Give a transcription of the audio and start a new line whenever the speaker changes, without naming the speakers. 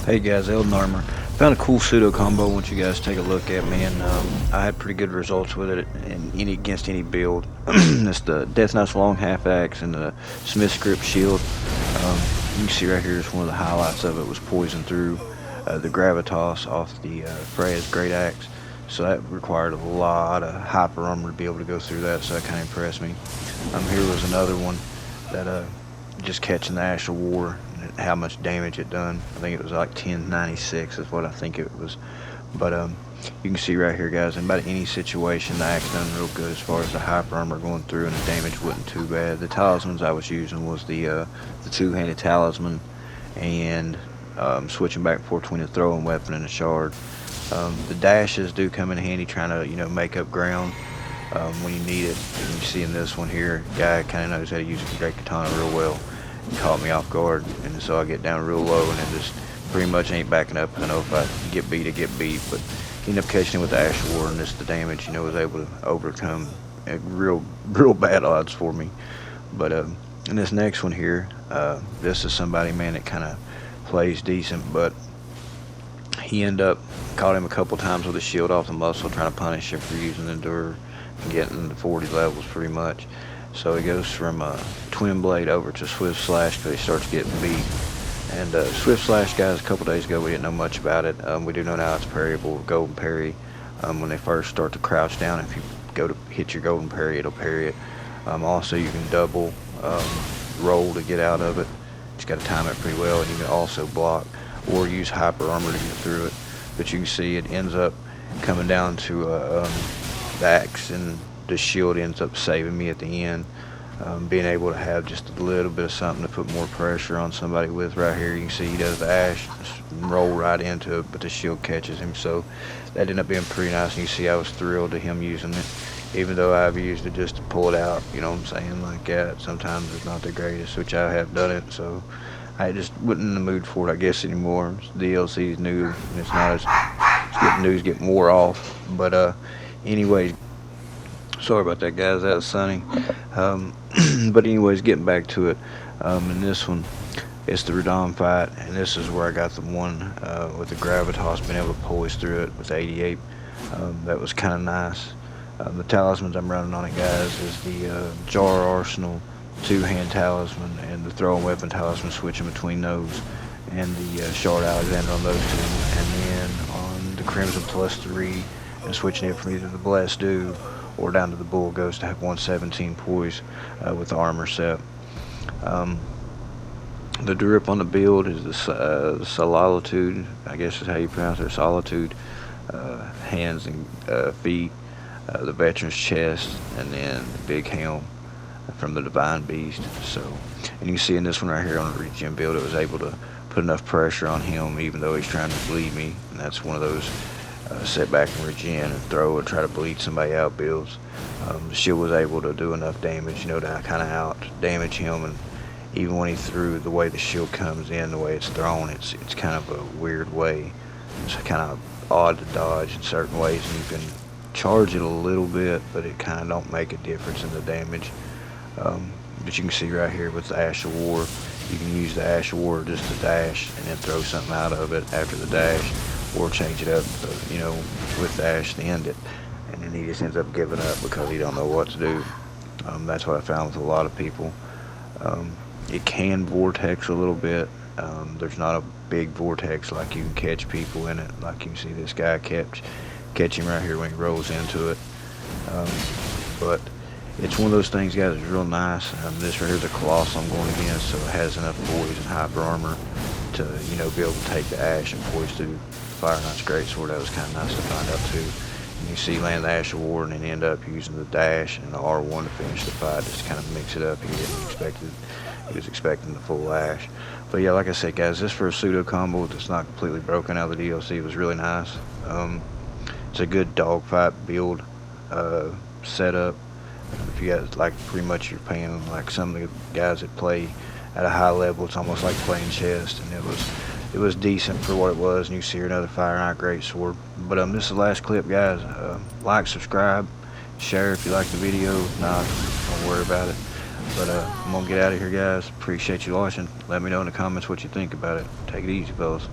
Hey guys, Elden armor. Found a cool pseudo combo. Once you guys take a look at me, and I had pretty good results with it in against any build. It's the Death Knight's long half axe and the Smith script shield. You can see right here is one of the highlights of it was poison through the gravitas off the Freya's great axe. So that required a lot of hyper armor to be able to go through that. So that kind of impressed me. Here was another one that just catching the Ash of War and how much damage it done. I think it was like 1096 is what I think it was. But you can see right here, guys, in about any situation, the axe done real good as far as the hyper armor going through, and the damage wasn't too bad. The talismans I was using was the two-handed talisman, and switching back and forth between the throwing weapon and the shard. The dashes do come in handy trying to make up ground when you need it. You can see in this one here, guy kind of knows how to use the great katana real well. It caught me off guard, and so I get down real low, and then just pretty much ain't backing up. I know if I get beat, I get beat, but end up catching it with the Ash War, and just the damage, was able to overcome real bad odds for me. But in this next one here, this is somebody, man, that kind of plays decent, but he ended up caught him a couple times with a shield off the muscle, trying to punish him for using Endure and getting the 40 levels pretty much. So he goes from Twin Blade over to Swift Slash because he starts getting beat. And Swift Slash, guys, a couple days ago we didn't know much about it. We do know now it's parryable with Golden Parry. When they first start to crouch down, if you go to hit your Golden Parry, it'll parry it. Also, you can double roll to get out of it. Just got to time it pretty well, and you can also block or use hyper armor to get through it. But you can see it ends up coming down to the axe, and the shield ends up saving me at the end. Being able to have just a little bit of something to put more pressure on somebody with right here. You can see he does the ash, roll right into it, but the shield catches him. So that ended up being pretty nice. And you see I was thrilled to him using it, even though I've used it just to pull it out. You know what I'm saying? Like that. Sometimes it's not the greatest, which I have done it. So I just wasn't in the mood for it, I guess, anymore. DLC is new, and it's not as getting news get more off. But anyway. Sorry about that, guys. That was sunny. But anyways, getting back to it. In this one, it's the Radon fight, and this is where I got the one with the gravitas, being able to poise through it with 88. That was kind of nice. The talismans I'm running on it, guys, is the Jar Arsenal two-hand talisman and the throwing weapon talisman, switching between those, and the Shard Alexander on those two, and then on the Crimson +3, and switching it from either the Blessed Dew or down to the Bull Ghost to have 117 poise with the armor set. The drip on the build is the Solitude, I guess is how you pronounce it, Solitude, hands and feet, the Veteran's chest, and then the big helm from the Divine Beast. So, and you can see in this one right here on the regen build, it was able to put enough pressure on him even though he's trying to bleed me, and that's one of those set back and regen and throw and try to bleed somebody out builds. The shield was able to do enough damage, to kind of out damage him, and even when he threw, the way the shield comes in, the way it's thrown, it's kind of a weird way. It's kind of odd to dodge in certain ways, and you can charge it a little bit, but it kind of don't make a difference in the damage. But you can see right here with the Ash of War, you can use the Ash of War just to dash and then throw something out of it after the dash, or change it up, with the ash to end it, and then he just ends up giving up because he don't know what to do. That's what I found with a lot of people. It can vortex a little bit. There's not a big vortex like you can catch people in it, like you can see this guy catch him right here when he rolls into it. But it's one of those things, guys, it's real nice. This right here is a Colossal I'm going against, so it has enough poise and hyper armor to be able to take the ash and poise through Fire Knight's greatsword. That was kind of nice to find out too. And you see land the Ash of War and then end up using the dash and the R1 to finish the fight, just kind of mix it up. He was expecting the full ash. But yeah, like I said, guys, this for a pseudo combo that's not completely broken out of the DLC was really nice. It's a good dogfight build setup. If you guys like, pretty much you're paying like some of the guys that play at a high level, it's almost like playing chess, and it was decent for what it was. And you see here another Fire Knight greatsword. But this is the last clip, guys. Like, subscribe, share if you like the video. If not, don't worry about it. But I'm gonna get out of here, guys. Appreciate you watching. Let me know in the comments what you think about it. Take it easy, fellas.